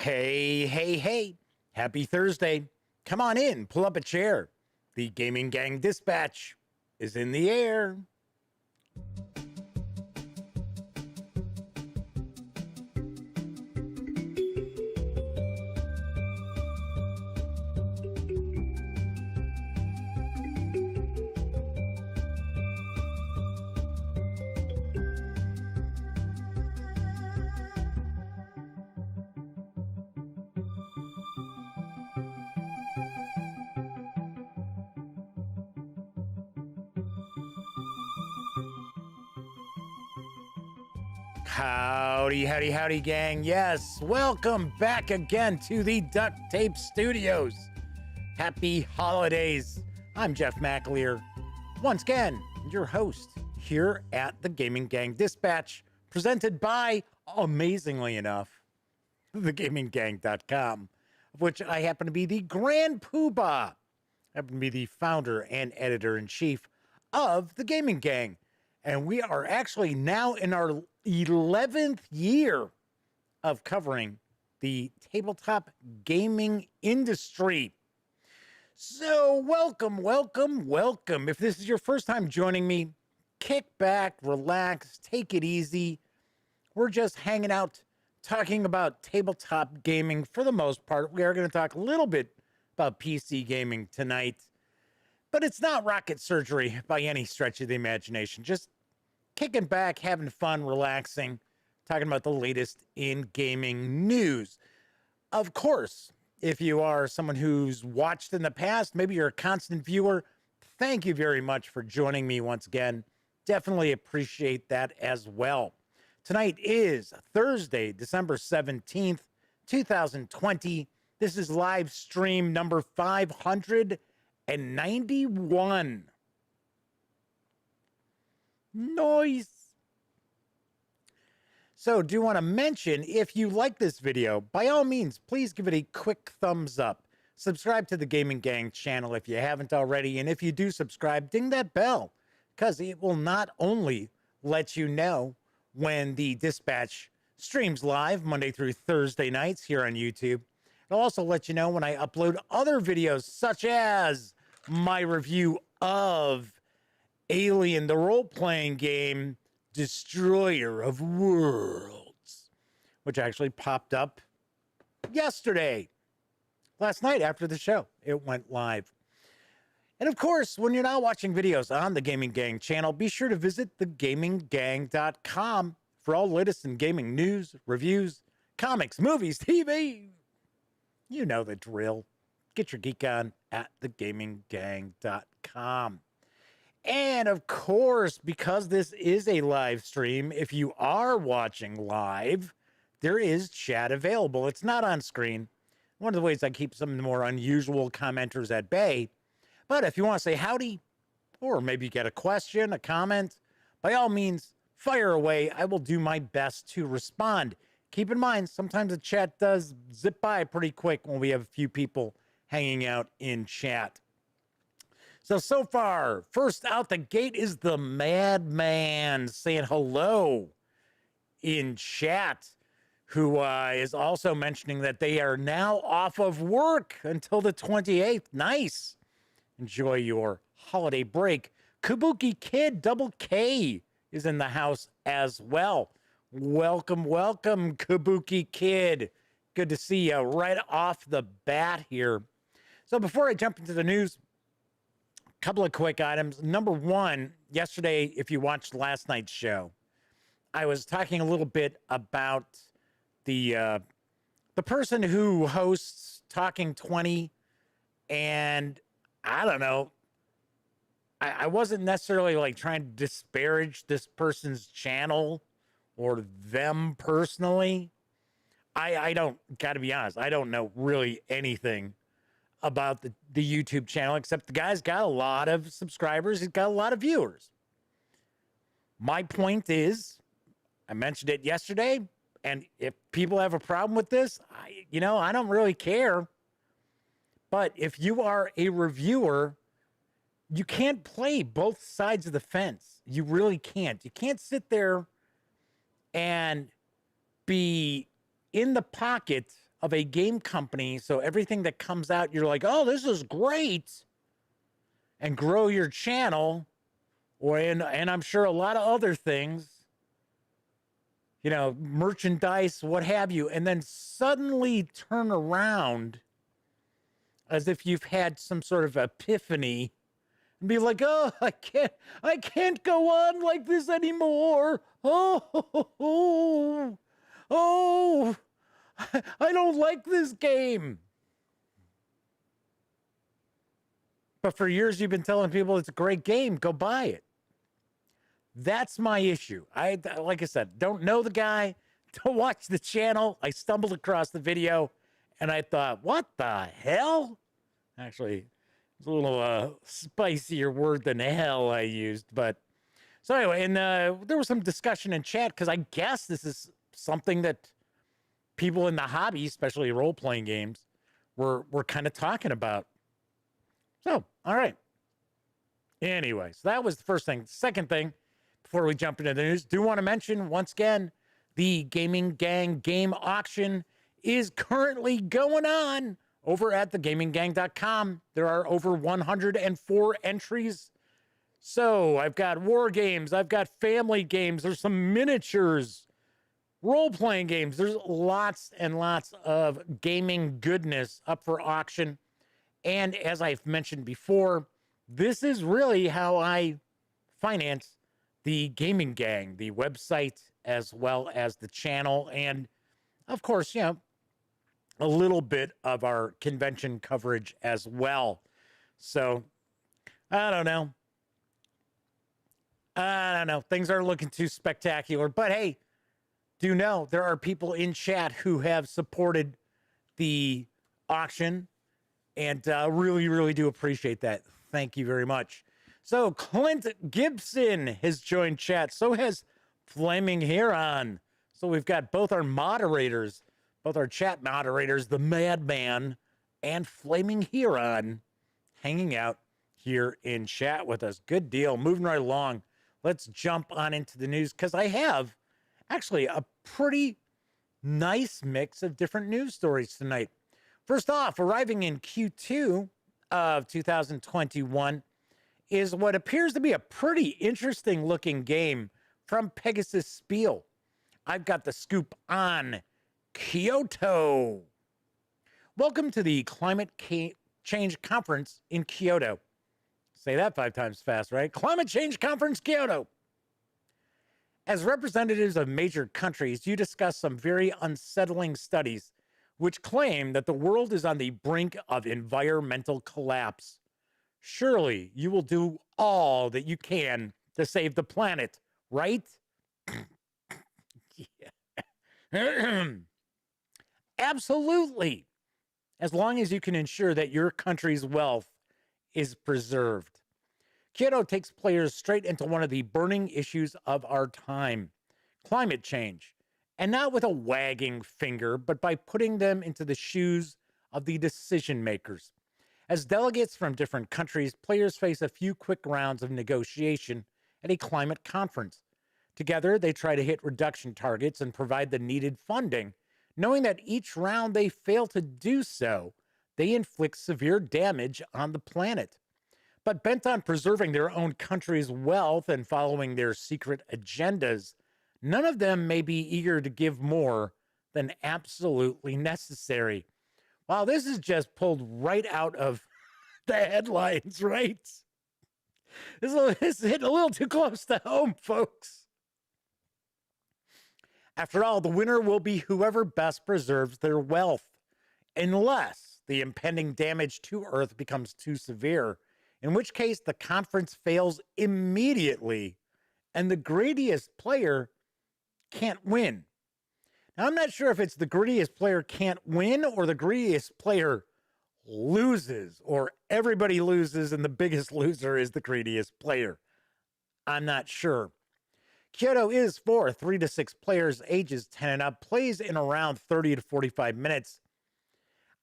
Hey, hey, hey. Happy Thursday. Come on in, pull up a chair. The Gaming Gang Dispatch is in the air. Howdy, howdy, howdy, gang. Yes, welcome back again to the Duct Tape Studios. Happy holidays. I'm Jeff McAleer, once again, your host here at the Gaming Gang Dispatch, presented by, amazingly enough, thegaminggang.com, of which I happen to be the Grand Poobah. I happen to be the founder and editor-in-chief of the Gaming Gang. And we are actually now in our 11th year of covering the tabletop gaming industry. So welcome, welcome, welcome. If this is your first time joining me, kick back, relax, take it easy. We're just hanging out, talking about tabletop gaming for the most part. We are going to talk a little bit about PC gaming tonight. But it's not rocket surgery by any stretch of the imagination. Just kicking back, having fun, relaxing, talking about the latest in gaming news. Of course, if you are someone who's watched in the past, maybe you're a constant viewer, thank you very much for joining me once again. Definitely appreciate that as well. Tonight is Thursday, December 17th, 2020. This is live stream number 591. Nice. So do want to mention, if you like this video, by all means, please give it a quick thumbs up. Subscribe to the Gaming Gang channel if you haven't already. And if you do subscribe, ding that bell, because it will not only let you know when the Dispatch streams live Monday through Thursday nights here on YouTube, it'll also let you know when I upload other videos, such as my review of Alien, the role-playing game, Destroyer of Worlds, which actually popped up yesterday, last night after the show. It went live. And of course, when you're not watching videos on the Gaming Gang channel, be sure to visit thegaminggang.com for all latest in gaming news, reviews, comics, movies, TV. You know the drill. Get your geek on at thegaminggang.com. And of course, because this is a live stream, if you are watching live, there is chat available. It's not on screen. One of the ways I keep some of the more unusual commenters at bay. But if you want to say howdy, or maybe get a question, a comment, by all means, fire away. I will do my best to respond. Keep in mind, sometimes the chat does zip by pretty quick when we have a few people hanging out in chat. So far, first out the gate is the Madman saying hello in chat, who is also mentioning that they are now off of work until the 28th. Nice. Enjoy your holiday break. Kabuki Kid, Double K, is in the house as well. Welcome, welcome, Kabuki Kid. Good to see you right off the bat here. So before I jump into the news, couple of quick items. Number one, yesterday, if you watched last night's show, I was talking a little bit about the person who hosts Talking 20, and I don't know, I wasn't necessarily like trying to disparage this person's channel or them personally. I don't, gotta be honest, I don't know really anything about the YouTube channel, except the guy's got a lot of subscribers. He's got a lot of viewers. My point is, I mentioned it yesterday, and if people have a problem with this, I don't really care. But if you are a reviewer, you can't play both sides of the fence. You really can't. You can't sit there and be in the pocket of a game company. So everything that comes out, you're like, oh, this is great. And grow your channel. And I'm sure a lot of other things, merchandise, what have you. And then suddenly turn around as if you've had some sort of epiphany and be like, oh, I can't go on like this anymore. Oh, I don't like this game. But for years, you've been telling people it's a great game. Go buy it. That's my issue. Like I said, don't know the guy. Don't watch the channel. I stumbled across the video and I thought, what the hell? Actually, it's a little spicier word than hell I used. But so anyway, and there was some discussion in chat because I guess this is something that people in the hobby, especially role-playing games, were kind of talking about. So, all right. Anyway, so that was the first thing. Second thing, before we jump into the news, do want to mention once again, the Gaming Gang game auction is currently going on over at thegaminggang.com. There are over 104 entries. So I've got war games, I've got family games, there's some miniatures, role-playing games. There's lots and lots of gaming goodness up for auction. And as I've mentioned before, this is really how I finance the Gaming Gang, the website, as well as the channel. And of course, a little bit of our convention coverage as well. So I don't know. Things aren't looking too spectacular, but hey, do know there are people in chat who have supported the auction and really, really do appreciate that. Thank you very much. So Clint Gibson has joined chat. So has Flaming Heron. So we've got both our moderators, both our chat moderators, the Madman and Flaming Heron, hanging out here in chat with us. Good deal. Moving right along. Let's jump on into the news because I have actually a pretty nice mix of different news stories tonight. First off, arriving in Q2 of 2021 is what appears to be a pretty interesting looking game from Pegasus Spiele. I've got the scoop on Kyoto. Welcome to the Climate Change Conference in Kyoto. Say that 5 times fast, right? Climate Change Conference, Kyoto. As representatives of major countries, you discuss some very unsettling studies which claim that the world is on the brink of environmental collapse. Surely you will do all that you can to save the planet, right? Absolutely. As long as you can ensure that your country's wealth is preserved. Kyoto takes players straight into one of the burning issues of our time, climate change. And not with a wagging finger, but by putting them into the shoes of the decision makers. As delegates from different countries, players face a few quick rounds of negotiation at a climate conference. Together, they try to hit reduction targets and provide the needed funding, knowing that each round they fail to do so, they inflict severe damage on the planet. But bent on preserving their own country's wealth and following their secret agendas, none of them may be eager to give more than absolutely necessary. Wow, this is just pulled right out of the headlines, right? This hit a little too close to home, folks. After all, the winner will be whoever best preserves their wealth, unless the impending damage to Earth becomes too severe, in which case the conference fails immediately and the greediest player can't win. Now, I'm not sure if it's the greediest player can't win or the greediest player loses or everybody loses and the biggest loser is the greediest player. I'm not sure. Kyoto is for 3 to 6 players ages 10 and up, plays in around 30 to 45 minutes.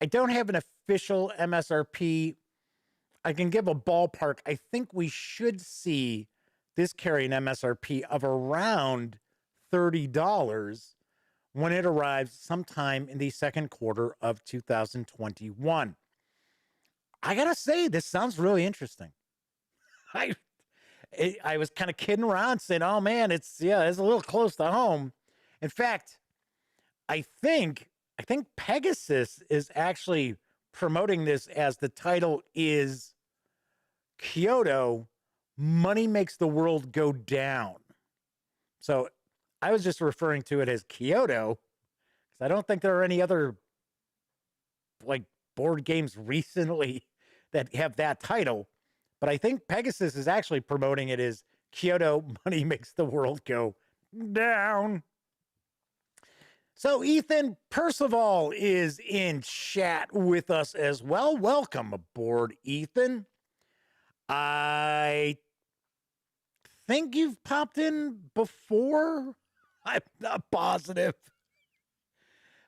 I don't have an official MSRP. I can give a ballpark. I think we should see this carry an MSRP of around $30 when it arrives sometime in the second quarter of 2021. I gotta say, this sounds really interesting. I I was kind of kidding around saying, oh man, it's a little close to home. In fact, I think Pegasus is actually promoting this as the title is Kyoto, Money Makes the World Go Down. So I was just referring to it as Kyoto because I don't think there are any other like board games recently that have that title. But I think Pegasus is actually promoting it as Kyoto, Money Makes the World Go Down. So Ethan Percival is in chat with us as well. Welcome aboard, Ethan. I think you've popped in before. I'm not positive.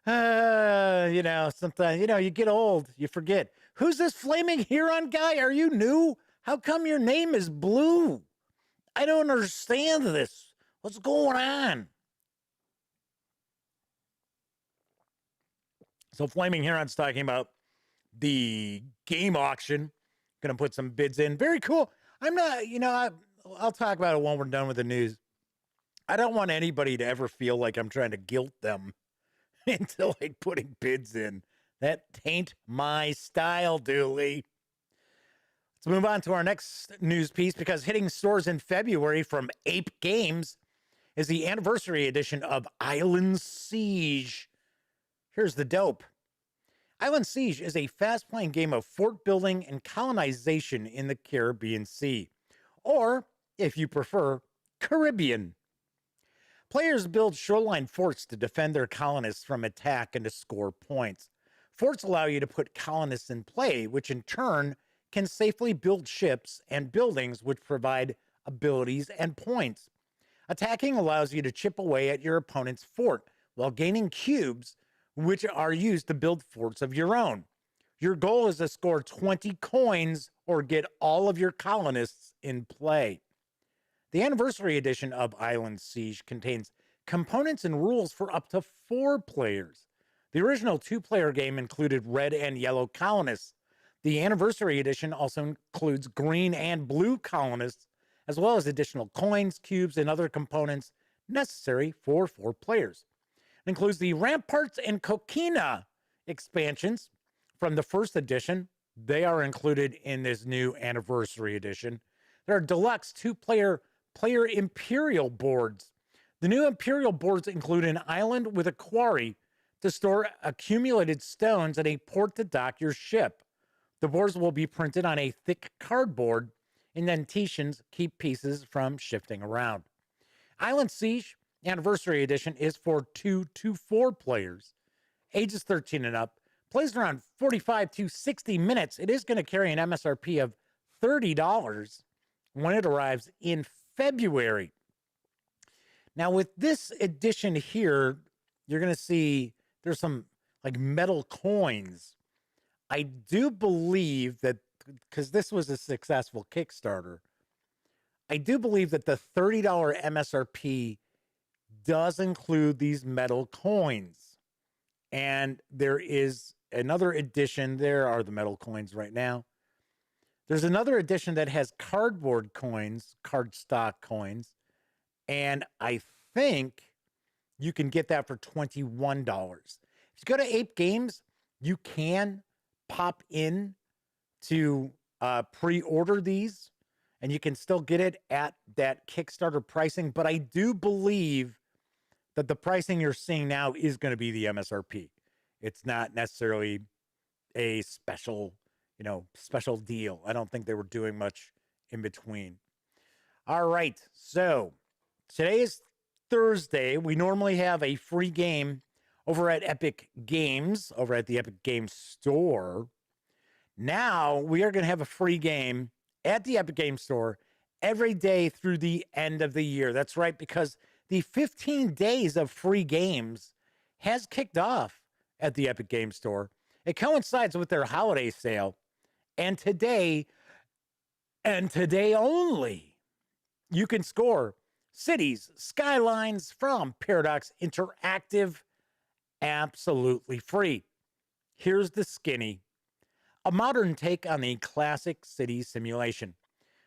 Sometimes, you get old, you forget. Who's this flaming Huron guy? Are you new? How come your name is blue? I don't understand this. What's going on? So Flaming Huron's talking about the game auction. Going to put some bids in. Very cool. I'm not, I'll talk about it when we're done with the news. I don't want anybody to ever feel like I'm trying to guilt them into like putting bids in. That ain't my style, Dooley. Let's move on to our next news piece because hitting stores in February from Ape Games is the anniversary edition of Island Siege. Here's the dope. Island Siege is a fast-playing game of fort building and colonization in the Caribbean Sea, or, if you prefer, Caribbean. Players build shoreline forts to defend their colonists from attack and to score points. Forts allow you to put colonists in play, which in turn can safely build ships and buildings which provide abilities and points. Attacking allows you to chip away at your opponent's fort while gaining cubes, which are used to build forts of your own. Your goal is to score 20 coins or get all of your colonists in play. The anniversary edition of Island Siege contains components and rules for up to 4 players. The original 2-player game included red and yellow colonists. The anniversary edition also includes green and blue colonists, as well as additional coins, cubes, and other components necessary for 4 players. It includes the Ramparts and Coquina expansions from the first edition. They are included in this new anniversary edition. There are deluxe 2-player Imperial boards. The new Imperial boards include an island with a quarry to store accumulated stones and a port to dock your ship. The boards will be printed on a thick cardboard. Indentations keep pieces from shifting around. Island Siege Anniversary Edition is for 2 to 4 players, ages 13 and up, plays around 45 to 60 minutes. It is going to carry an MSRP of $30 when it arrives in February. Now, with this edition here, you're going to see there's some like metal coins. I do believe that because this was a successful Kickstarter, I do believe that the $30 MSRP does include these metal coins. And there is another edition. There are the metal coins right now. There's another edition that has cardboard coins, cardstock coins. And I think you can get that for $21. If you go to Ape Games, you can pop in to pre-order these, and you can still get it at that Kickstarter pricing. But I do believe that the pricing you're seeing now is going to be the MSRP. It's not necessarily a special deal. I don't think they were doing much in between. All right, so today is Thursday. We normally have a free game over at Epic Games, over at the Epic Games Store. Now we are going to have a free game at the Epic Games Store every day through the end of the year. That's right, because the 15 days of free games has kicked off at the Epic Games Store. It coincides with their holiday sale. And today only, you can score Cities, Skylines from Paradox Interactive. absolutely free. Here's the skinny: a modern take on the classic city simulation.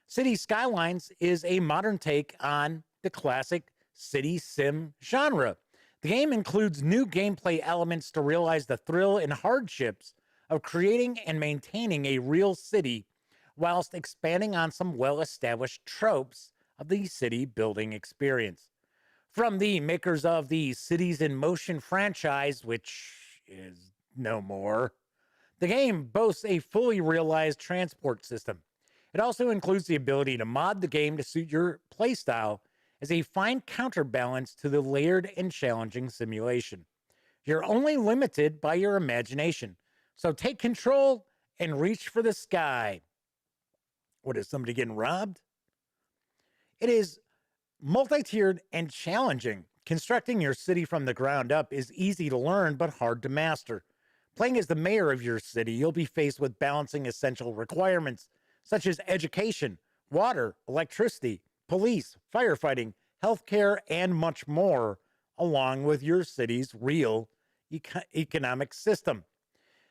City Skylines is a modern take on the classic city sim genre. The game includes new gameplay elements to realize the thrill and hardships of creating and maintaining a real city, whilst expanding on some well established tropes of the city building experience. From the makers of the Cities in Motion franchise, which is no more, the game boasts a fully realized transport system. It also includes the ability to mod the game to suit your playstyle as a fine counterbalance to the layered and challenging simulation. You're only limited by your imagination, so take control and reach for the sky. What, is somebody getting robbed? It is multi-tiered and challenging. Constructing your city from the ground up is easy to learn but hard to master. Playing as the mayor of your city, you'll be faced with balancing essential requirements such as education, water, electricity, police, firefighting, healthcare, and much more, along with your city's real economic system.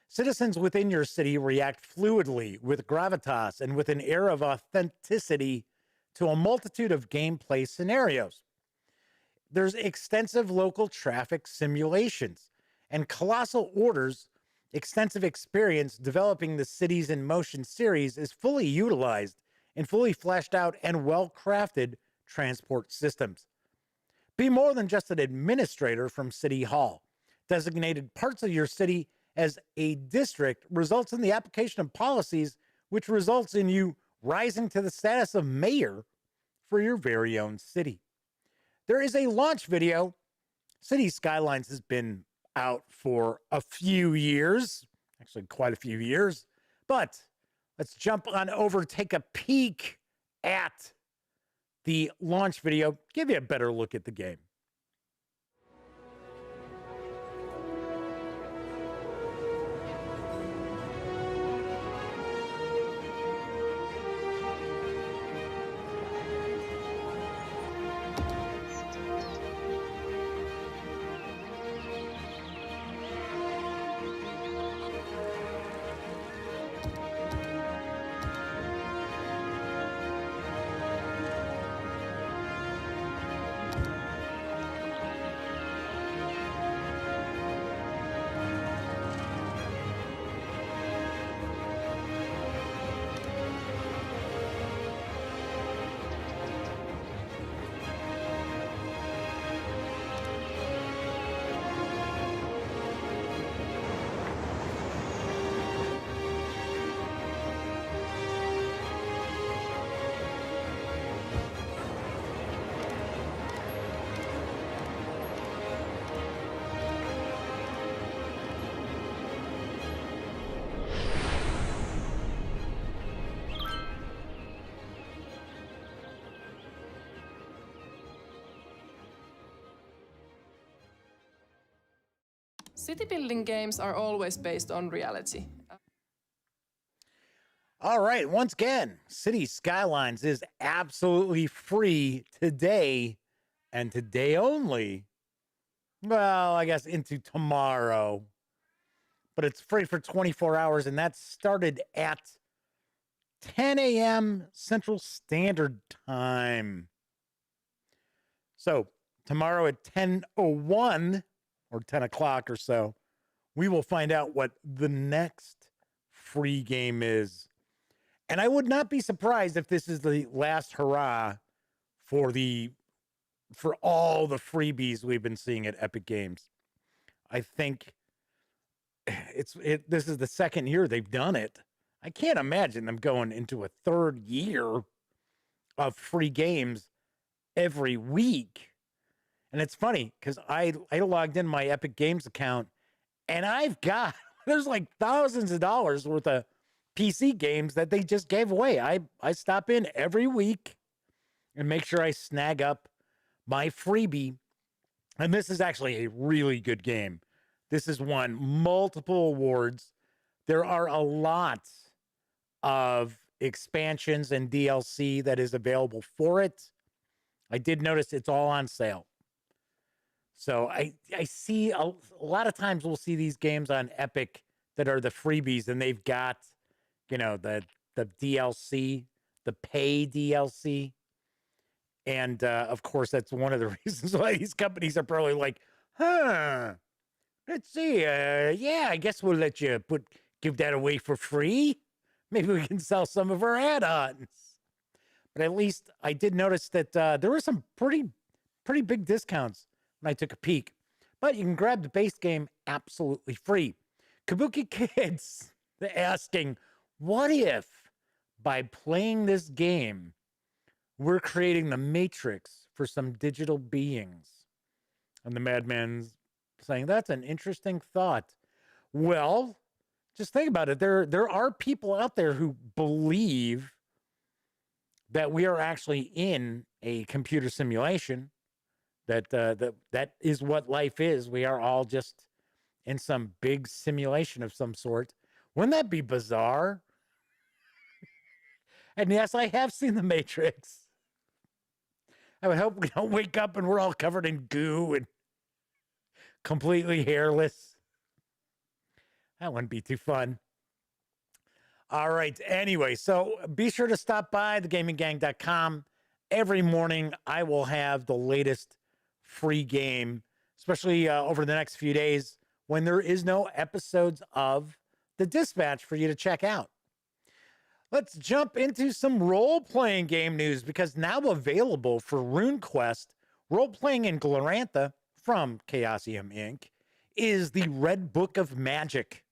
Citizens within your city react fluidly, with gravitas, and with an air of authenticity to a multitude of gameplay scenarios. There's extensive local traffic simulations, and Colossal Order's extensive experience developing the Cities in Motion series is fully utilized in fully fleshed out and well-crafted transport systems. Be more than just an administrator from City Hall. Designated parts of your city as a district results in the application of policies, which results in you rising to the status of mayor for your very own city. There is a launch video. City Skylines has been out for a few years, actually quite a few years, but let's jump on over, take a peek at the launch video, give you a better look at the game. City building games are always based on reality. All right, once again, City Skylines is absolutely free today and today only. Well, I guess into tomorrow, but it's free for 24 hours, and that started at 10 a.m. Central Standard Time. So tomorrow at 10:01 or 10 o'clock or so, we will find out what the next free game is. And I would not be surprised if this is the last hurrah for all the freebies we've been seeing at Epic Games. I think this is the second year they've done it. I can't imagine them going into a third year of free games every week. And it's funny because I logged in my Epic Games account, and there's like thousands of dollars worth of PC games that they just gave away. I stop in every week and make sure I snag up my freebie. And this is actually a really good game. This has won multiple awards. There are a lot of expansions and DLC that is available for it. I did notice it's all on sale. So I see a lot of times we'll see these games on Epic that are the freebies, and they've got, the DLC, the pay DLC. And of course, that's one of the reasons why these companies are probably like, huh, let's see. Yeah, I guess we'll let you give that away for free. Maybe we can sell some of our add-ons. But at least I did notice that there were some pretty big discounts when I took a peek. But you can grab the base game absolutely free. Kabuki Kids, they're asking, what if by playing this game, we're creating the matrix for some digital beings? And the madman's saying, that's an interesting thought. Well, just think about it. There are people out there who believe that we are actually in a computer simulation, that is what life is. We are all just in some big simulation of some sort. Wouldn't that be bizarre? And yes, I have seen The Matrix. I would hope we don't wake up and we're all covered in goo and completely hairless. That wouldn't be too fun. All right. Anyway, so be sure to stop by thegaminggang.com. Every morning, I will have the latest free game, especially over the next few days when there is no episodes of The Dispatch for you to check out. Let's jump into some role-playing game news, because now available for RuneQuest, role-playing in Glorantha from Chaosium Inc. is the Red Book of Magic.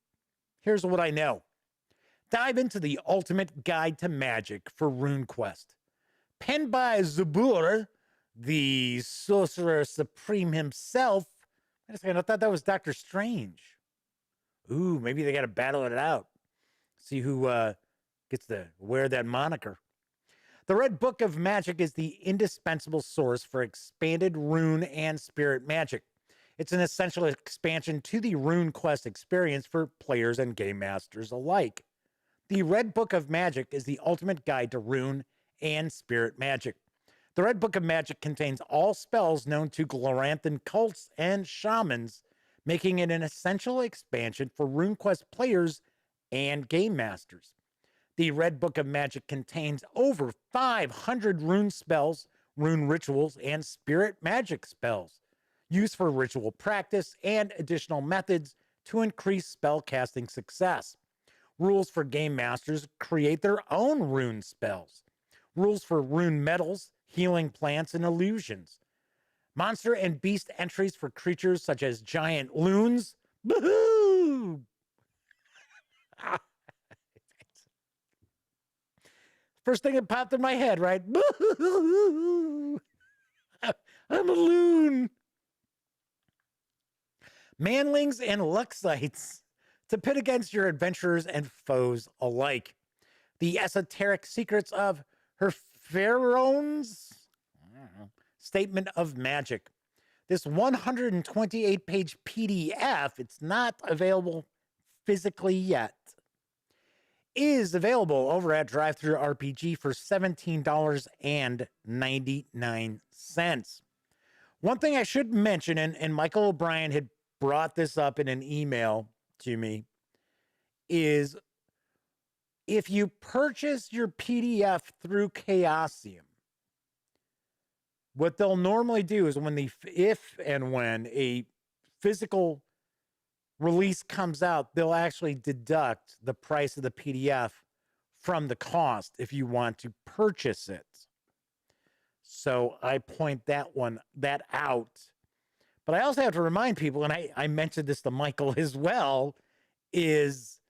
Here's what I know. Dive into the ultimate guide to magic for RuneQuest. Penned by Zabur, the Sorcerer Supreme himself. Wait a second, I thought that was Doctor Strange. Ooh, maybe they got to battle it out. See who gets to wear that moniker. The Red Book of Magic is the indispensable source for expanded rune and spirit magic. It's an essential expansion to the RuneQuest experience for players and game masters alike. The Red Book of Magic is the ultimate guide to rune and spirit magic. The Red Book of Magic contains all spells known to Gloranthan cults and shamans, making it an essential expansion for RuneQuest players and game masters. The Red Book of Magic contains over 500 rune spells, rune rituals, and spirit magic spells, used for ritual practice and additional methods to increase spell casting success. Rules for game masters create their own rune spells. Rules for rune metals, healing plants, and illusions. Monster and beast entries for creatures such as giant loons. Boo-hoo! First thing that popped in my head, right? Boo-hoo! I'm a loon. Manlings and Luxites to pit against your adventurers and foes alike. The esoteric secrets of Herferon's Statement of Magic. This 128-page PDF, it's not available physically yet, is available over at Drive-Thru RPG for $17.99. One thing I should mention, and Michael O'Brien had brought this up in an email to me, is if you purchase your PDF through Chaosium, what they'll normally do is if and when a physical release comes out, they'll actually deduct the price of the PDF from the cost if you want to purchase it. So I point that out. But I also have to remind people, and I mentioned this to Michael as well, is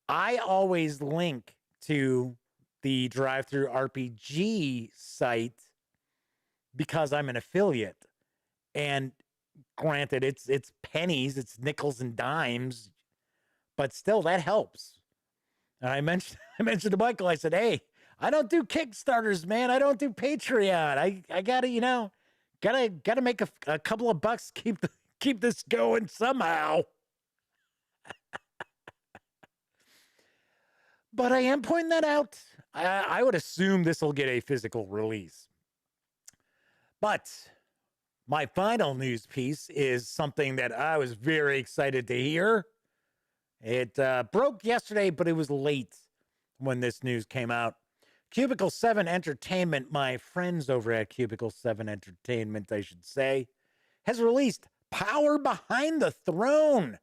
I always link to the Drive-Thru RPG site because I'm an affiliate. And granted, it's pennies, it's nickels and dimes, but still that helps. And I mentioned to Michael, I said, hey, I don't do Kickstarters, man. I don't do Patreon. I gotta, gotta make a couple of bucks, keep this going somehow. But I am pointing that out. I would assume this will get a physical release. But My final news piece is something that I was very excited to hear. It broke yesterday, but it was late when this news came out. Cubicle 7 Entertainment, my friends over at Cubicle 7 Entertainment, I should say, has released Power Behind the Throne,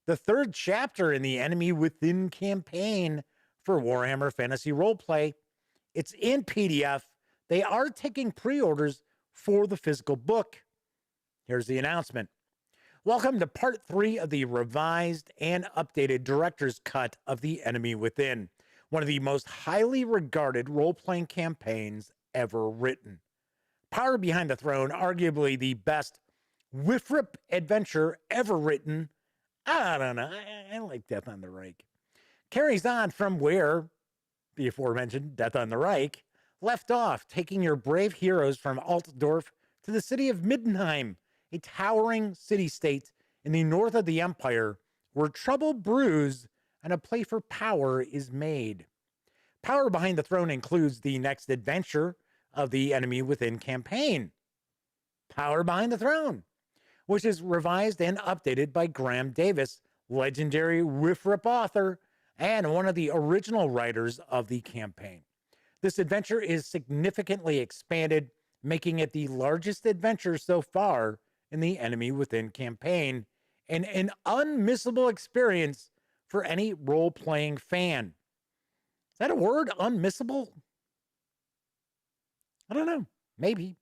the third chapter in the Enemy Within campaign for Warhammer Fantasy Roleplay. It's in PDF. They are taking pre-orders for the physical book. Here's the announcement. Welcome to part 3 of the revised and updated director's cut of The Enemy Within, one of the most highly regarded role-playing campaigns ever written. Power Behind the Throne, arguably the best whiff-rip adventure ever written. I don't know, I like Death on the Reich. Carries on from where the aforementioned Death on the Reich left off, taking your brave heroes from Altdorf to the city of Middenheim, a towering city-state in the north of the Empire where trouble brews and a play for power is made. Power Behind the Throne includes the next adventure of the Enemy Within campaign, Power Behind the Throne, which is revised and updated by Graham Davis, legendary whiff-rip author and one of the original writers of the campaign. This adventure is significantly expanded, making it the largest adventure so far in the Enemy Within campaign, and an unmissable experience for any role-playing fan. Is that a word, unmissable? I don't know, maybe.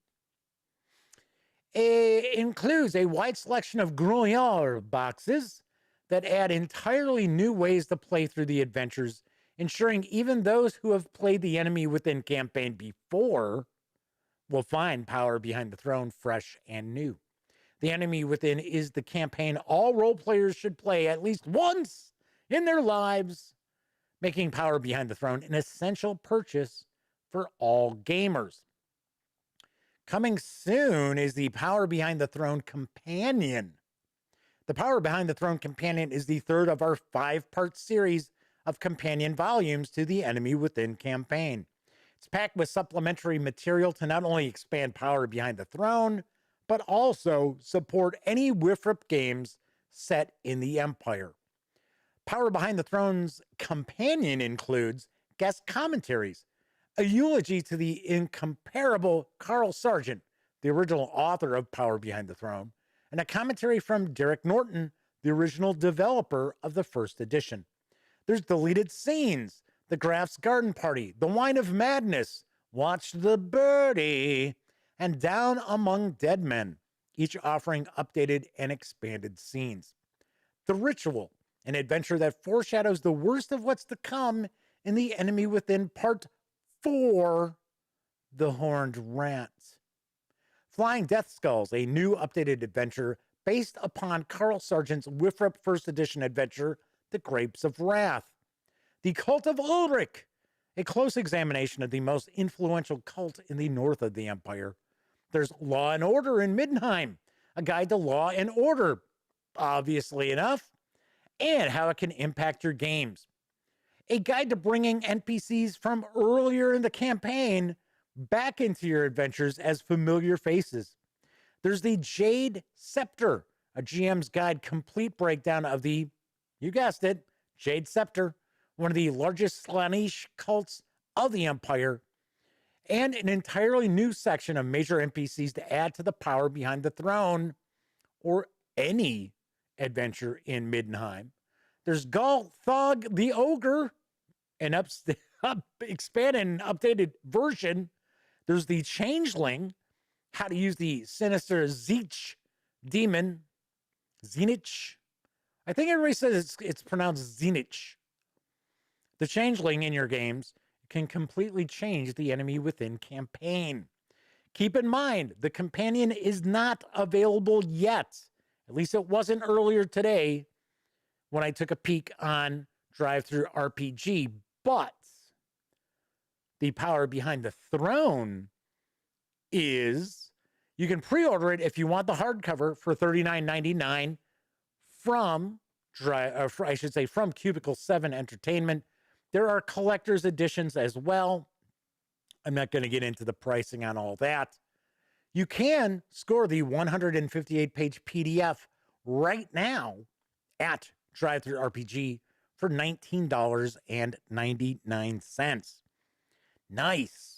It includes a wide selection of Grouillard boxes that add entirely new ways to play through the adventures, ensuring even those who have played the Enemy Within campaign before will find Power Behind the Throne fresh and new. The Enemy Within is the campaign all role players should play at least once in their lives, making Power Behind the Throne an essential purchase for all gamers. Coming soon is the Power Behind the Throne Companion. The Power Behind the Throne Companion is the third of our 5-part series of companion volumes to the Enemy Within campaign. It's packed with supplementary material to not only expand Power Behind the Throne, but also support any whiff-rip games set in the Empire. Power Behind the Throne's companion includes guest commentaries, a eulogy to the incomparable Carl Sargent, the original author of Power Behind the Throne, and a commentary from Derek Norton, the original developer of the first edition. There's deleted scenes, the Graf's Garden Party, the Wine of Madness, Watch the Birdie, and Down Among Dead Men, each offering updated and expanded scenes. The Ritual, an adventure that foreshadows the worst of what's to come in the Enemy Within Part 4, The Horned Rat. Flying Death Skulls, a new updated adventure based upon Carl Sargent's whiff-rip first edition adventure, The Grapes of Wrath. The Cult of Ulrich, a close examination of the most influential cult in the north of the Empire. There's Law and Order in Middenheim, a guide to law and order, obviously enough, and how it can impact your games. A guide to bringing NPCs from earlier in the campaign back into your adventures as familiar faces. There's the Jade Scepter, a GM's Guide complete breakdown of the, you guessed it, Jade Scepter, one of the largest Slaanesh cults of the Empire, and an entirely new section of major NPCs to add to the Power Behind the Throne, or any adventure in Middenheim. There's Golthog the Ogre, an expanded and updated version. There's the Changeling, how to use the sinister Zeech demon, Zenich. I think everybody says it's pronounced Zenich. The Changeling in your games can completely change the Enemy Within campaign. Keep in mind, the companion is not available yet. At least it wasn't earlier today when I took a peek on Drive-Thru RPG, but the Power Behind the Throne is, you can pre-order it if you want the hardcover for $39.99 from from Cubicle 7 Entertainment. There are collector's editions as well. I'm not going to get into the pricing on all that. You can score the 158-page PDF right now at Drive-Thru RPG for $19.99. Nice.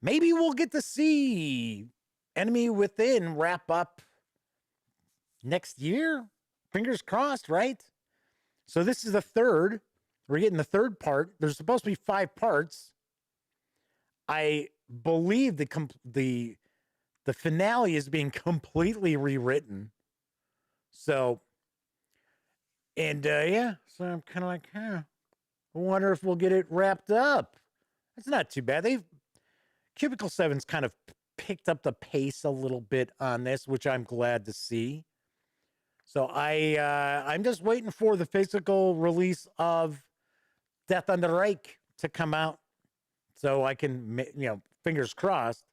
Maybe we'll get to see Enemy Within wrap up next year. Fingers crossed, right? So this is the third. We're getting the third part. There's supposed to be 5 parts. I believe the finale is being completely rewritten. So, and yeah, so I'm kind of like, I wonder if we'll get it wrapped up. It's not too bad. Cubicle 7's kind of picked up the pace a little bit on this, which I'm glad to see. So I'm just waiting for the physical release of Death on the Reich to come out, so I can, fingers crossed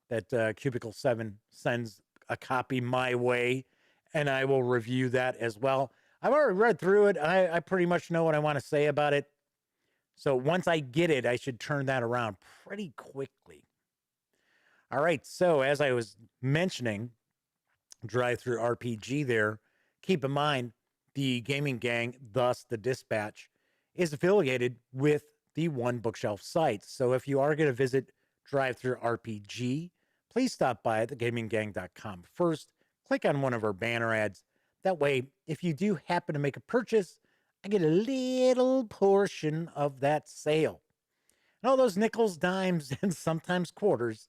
that Cubicle 7 sends a copy my way, and I will review that as well. I've already read through it. I pretty much know what I want to say about it. So once I get it, I should turn that around pretty quickly. All right, so as I was mentioning, Drive-Thru RPG there, keep in mind the Gaming Gang, thus the Dispatch, is affiliated with the One Bookshelf site. So if you are going to visit Drive-Thru RPG, please stop by at thegaminggang.com first. Click on one of our banner ads. That way, if you do happen to make a purchase, I get a little portion of that sale. And all those nickels, dimes, and sometimes quarters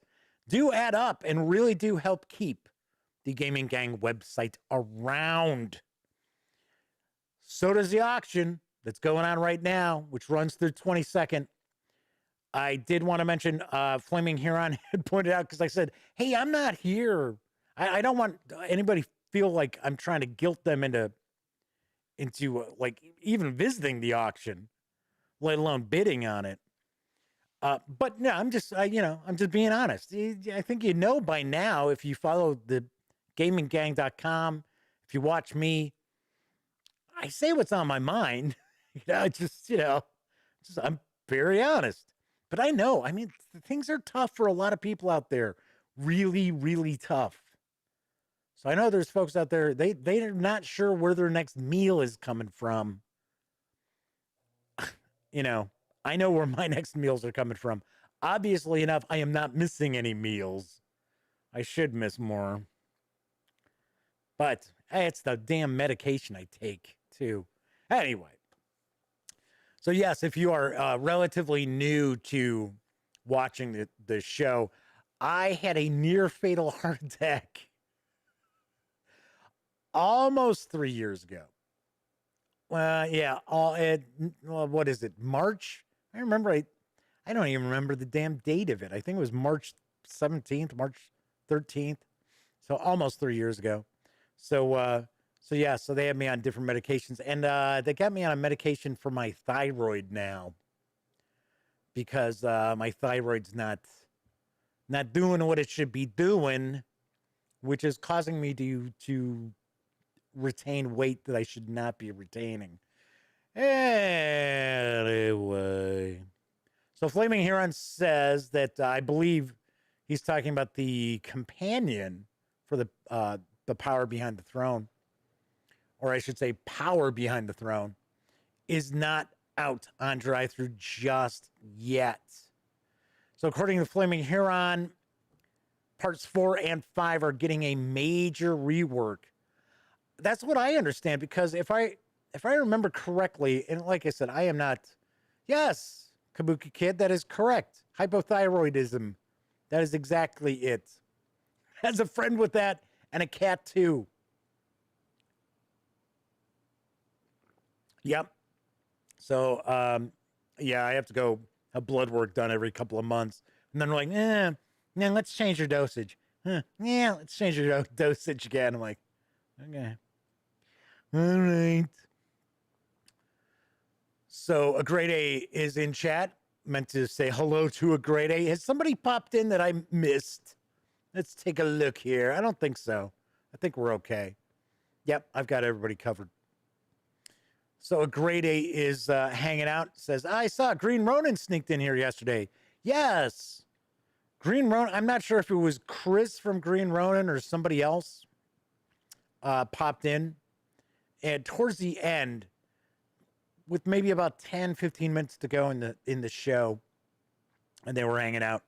do add up and really do help keep the Gaming Gang website around. So does the auction that's going on right now, which runs through 22nd. I did want to mention Flaming Huron had pointed out, because I said, hey, I'm not here. I don't want anybody feel like I'm trying to guilt them into like even visiting the auction, let alone bidding on it. But no, I'm just being honest. I think by now, if you follow the gaminggang.com, if you watch me, I say what's on my mind. I'm very honest. But I know, things are tough for a lot of people out there. Really, really tough. So I know there's folks out there, they're not sure where their next meal is coming from. I know where my next meals are coming from. Obviously enough, I am not missing any meals. I should miss more. But hey, it's the damn medication I take, too. Anyway. So yes, if you are relatively new to watching the show, I had a near fatal heart attack almost 3 years ago. Yeah, what is it, March? I remember, I don't even remember the damn date of it. I think it was March 17th, March 13th. So almost 3 years ago. So they have me on different medications, and they got me on a medication for my thyroid now, because my thyroid's not doing what it should be doing, which is causing me to retain weight that I should not be retaining. Anyway, so Flaming Huron says that I believe he's talking about the companion for the Power Behind the Throne, or I should say Power Behind the Throne, is not out on Drive-Thru just yet. So according to Flaming Huron, parts 4 and 5 are getting a major rework. That's what I understand, because if I remember correctly, and like I said, I am not, yes, Kabuki Kid, that is correct. Hypothyroidism. That is exactly it. Has a friend with that, and a cat too. Yep. So, yeah, I have to go have blood work done every couple of months. And then we're like, let's change your dosage. Yeah, let's change your dosage again. I'm like, okay. All right. So a grade A is in chat. Meant to say hello to a grade A. Has somebody popped in that I missed? Let's take a look here. I don't think so. I think we're okay. Yep, I've got everybody covered. So a grade A is hanging out. Says, I saw Green Ronin sneaked in here yesterday. Yes. Green Ronin, I'm not sure if it was Chris from Green Ronin or somebody else popped in. And towards the end, with maybe about 10, 15 minutes to go in the show, and they were hanging out.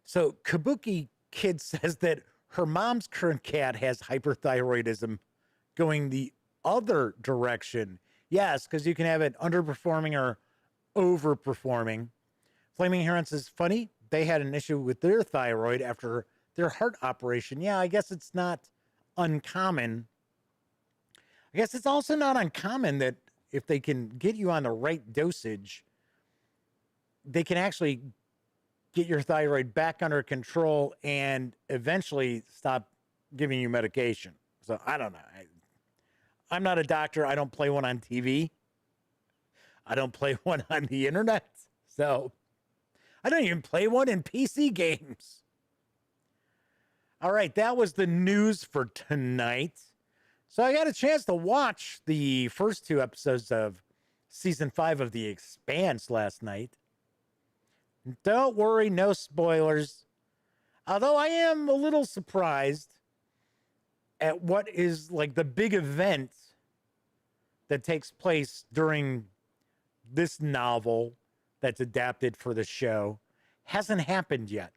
So Kabuki Kid says that her mom's current cat has hyperthyroidism going the other direction. Yes, because you can have it underperforming or overperforming. Flaming Heron says, funny, they had an issue with their thyroid after their heart operation. Yeah, I guess it's not uncommon. I guess it's also not uncommon that if they can get you on the right dosage, they can actually get your thyroid back under control and eventually stop giving you medication. So I don't know. I'm not a doctor. I don't play one on TV. I don't play one on the internet. So I don't even play one in PC games. All right, that was the news for tonight. So I got a chance to watch the first 2 episodes of season 5 of The Expanse last night. Don't worry, no spoilers. Although I am a little surprised at what is like the big event that takes place during this novel that's adapted for the show hasn't happened yet.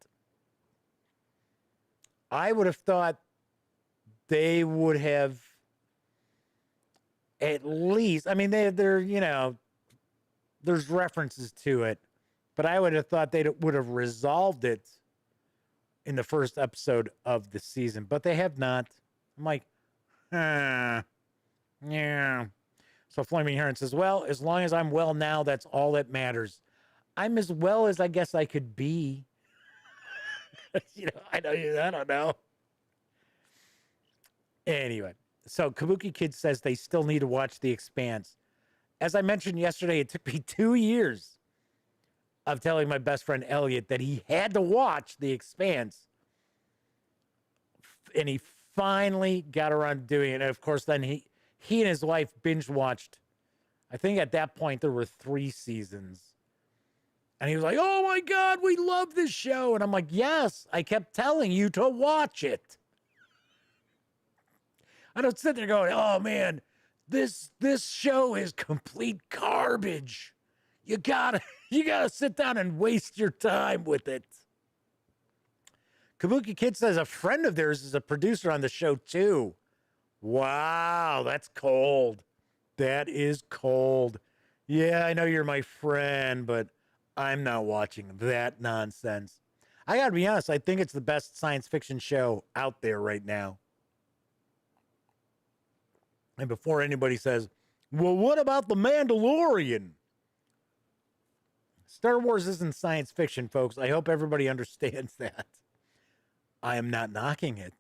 I would have thought they would have at least, I mean, they're, you know, there's references to it, but I would have thought they would have resolved it in the first episode of the season, but they have not. I'm like, yeah. So Flaming Heron says, well, as long as I'm well now, that's all that matters. I'm as well as I guess I could be. You know, I don't know. Anyway, so Kabuki Kid says they still need to watch The Expanse. As I mentioned yesterday, it took me 2 years of telling my best friend Elliot that he had to watch The Expanse. And he finally got around to doing it. And of course, then he and his wife binge watched. I think at that point there were 3 seasons. And he was like, oh my God, we love this show. And I'm like, yes, I kept telling you to watch it. I don't sit there going, oh man, this show is complete garbage. You gotta sit down and waste your time with it. Kabuki Kid says a friend of theirs is a producer on the show too. Wow, that's cold. That is cold. Yeah, I know you're my friend, but I'm not watching that nonsense. I gotta be honest, I think it's the best science fiction show out there right now. And before anybody says, well, what about The Mandalorian? Star Wars isn't science fiction, folks. I hope everybody understands that. I am not knocking it.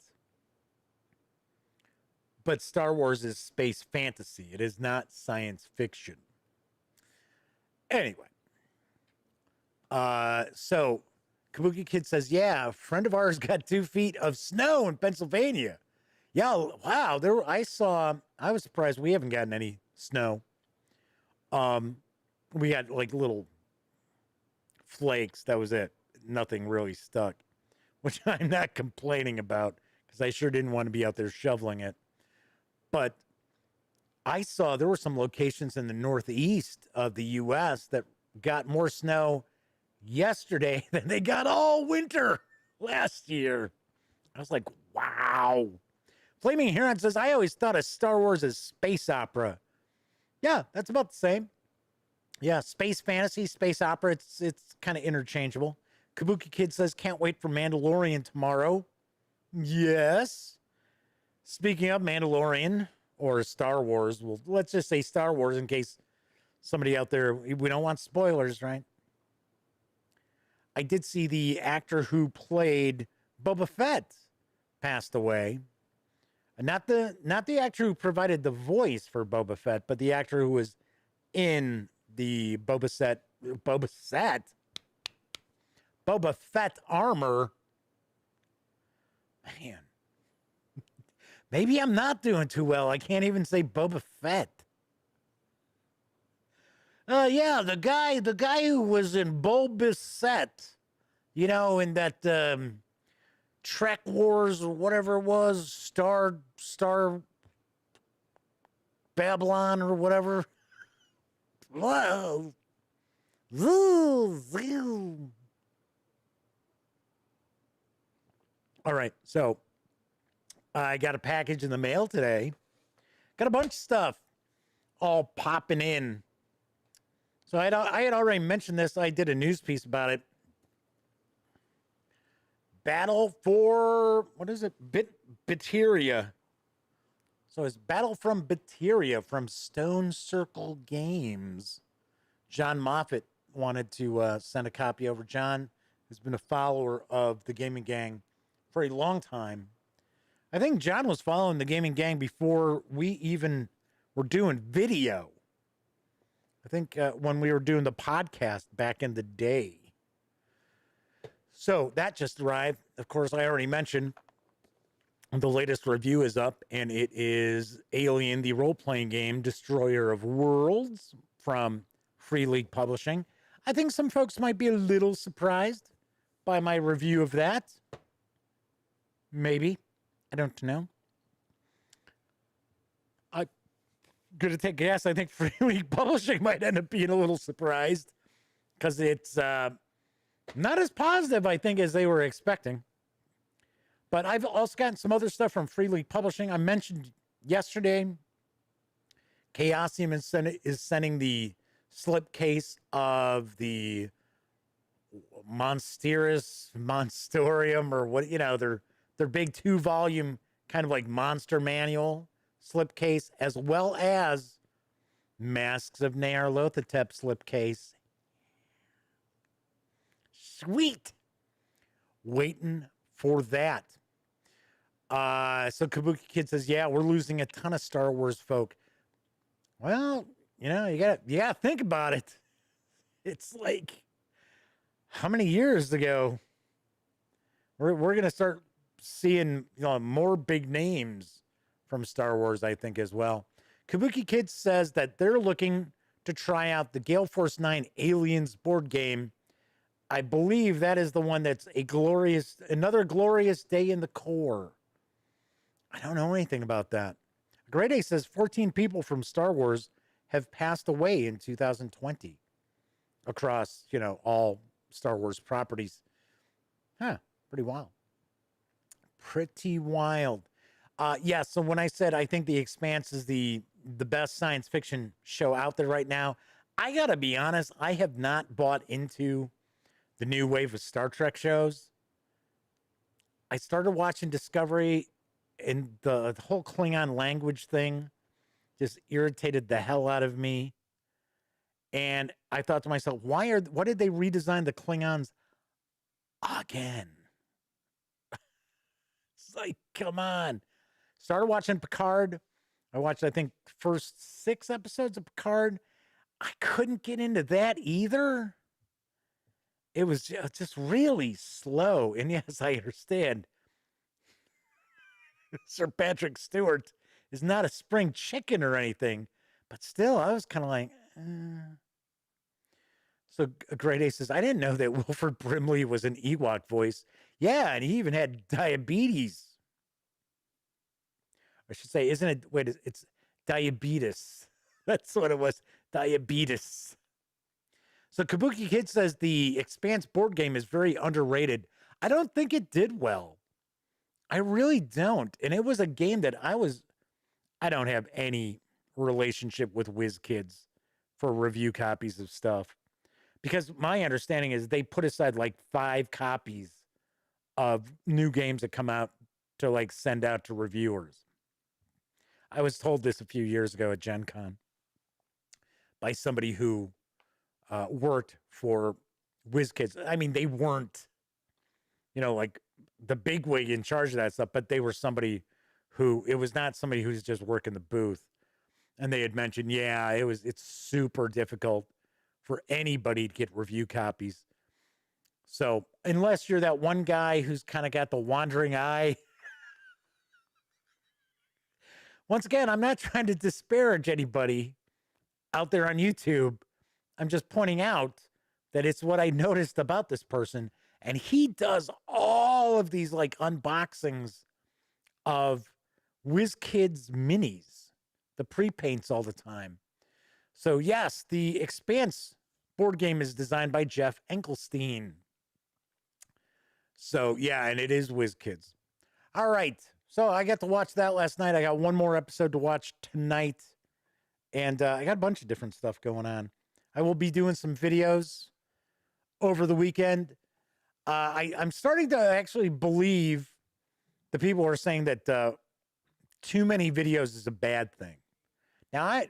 But Star Wars is space fantasy. It is not science fiction. Anyway. So Kabuki Kid says, yeah, a friend of ours got 2 feet of snow in Pennsylvania. Yeah, wow. I was surprised we haven't gotten any snow. We got like little flakes. That was it. Nothing really stuck, which I'm not complaining about because I sure didn't want to be out there shoveling it. But I saw there were some locations in the northeast of the U.S. that got more snow yesterday than they got all winter last year. I was like, wow. Flaming Heron says, I always thought of Star Wars as space opera. Yeah, that's about the same. Yeah, space fantasy, space opera, it's kind of interchangeable. Kabuki Kid says, can't wait for Mandalorian tomorrow. Yes. Speaking of Mandalorian or Star Wars, well, let's just say Star Wars in case somebody out there, we don't want spoilers, right? I did see the actor who played Boba Fett passed away. Not the actor who provided the voice for Boba Fett, but the actor who was in the Boba Fett armor. Man, maybe I'm not doing too well. I can't even say Boba Fett. Yeah, the guy who was in Boba Fett. You know, in that Trek Wars or whatever it was, Star Babylon or whatever. Whoa. All right, so I got a package in the mail today. Got a bunch of stuff all popping in. So I had already mentioned this. I did a news piece about it. Battle for, what is it? Bacteria. So it's Battle from Bacteria from Stone Circle Games. John Moffat wanted to send a copy over. John has been a follower of the Gaming Gang for a long time. I think John was following the Gaming Gang before we even were doing video. I think when we were doing the podcast back in the day. So that just arrived. Of course, I already mentioned the latest review is up, and it is Alien, the role-playing game, Destroyer of Worlds from Free League Publishing. I think some folks might be a little surprised by my review of that. Maybe. I don't know. I'm going to take a guess. I think Free League Publishing might end up being a little surprised because it's not as positive, I think, as they were expecting. But I've also gotten some other stuff from Free League Publishing. I mentioned yesterday, Chaosium is sending the slipcase of the Monstorium, or what, you know, their big 2-volume kind of like monster manual slipcase, as well as Masks of Nyarlathotep slipcase. Sweet. Waiting for that. So Kabuki Kid says, yeah, we're losing a ton of Star Wars folk. Well, you know, you gotta think about it. It's like, how many years ago? We're gonna start seeing, you know, more big names from Star Wars, I think, as well. Kabuki Kid says that they're looking to try out the Gale Force 9 Aliens board game. I believe that is the one that's another glorious day in the core. I don't know anything about that. Grade A says 14 people from Star Wars have passed away in 2020 across, you know, all Star Wars properties. Huh, pretty wild. Pretty wild. Yeah, so when I said I think The Expanse is the best science fiction show out there right now, I gotta be honest, I have not bought into the new wave of Star Trek shows. I started watching Discovery, and the whole Klingon language thing just irritated the hell out of me. And I thought to myself, why did they redesign the Klingons again? It's like, come on. Started watching Picard. I watched, I think, first 6 episodes of Picard. I couldn't get into that either. It was just really slow. And yes, I understand. Sir Patrick Stewart is not a spring chicken or anything, but still, I was kind of like, So Great A says, I didn't know that Wilford Brimley was an Ewok voice. Yeah, and he even had diabetes. I should say, isn't it? Wait, it's diabetes. That's what it was. Diabetes. So Kabuki Kid says the Expanse board game is very underrated. I don't think it did well. I really don't. And it was a game that I don't have any relationship with WizKids for review copies of stuff. Because my understanding is they put aside like 5 copies of new games that come out to like send out to reviewers. I was told this a few years ago at Gen Con by somebody who worked for WizKids. I mean, they weren't, you know, like the bigwig in charge of that stuff, but they were somebody who, it was not somebody who's just working the booth. And they had mentioned, yeah, it's super difficult for anybody to get review copies. So unless you're that one guy who's kind of got the wandering eye. Once again, I'm not trying to disparage anybody out there on YouTube. I'm just pointing out that it's what I noticed about this person. And he does all of these like unboxings of WizKids minis, the pre-paints all the time. So yes, the Expanse board game is designed by Jeff Enkelstein. So yeah, and it is WizKids. All right. So I got to watch that last night. I got one more episode to watch tonight. And I got a bunch of different stuff going on. I will be doing some videos over the weekend. I'm starting to actually believe the people who are saying that too many videos is a bad thing. Now,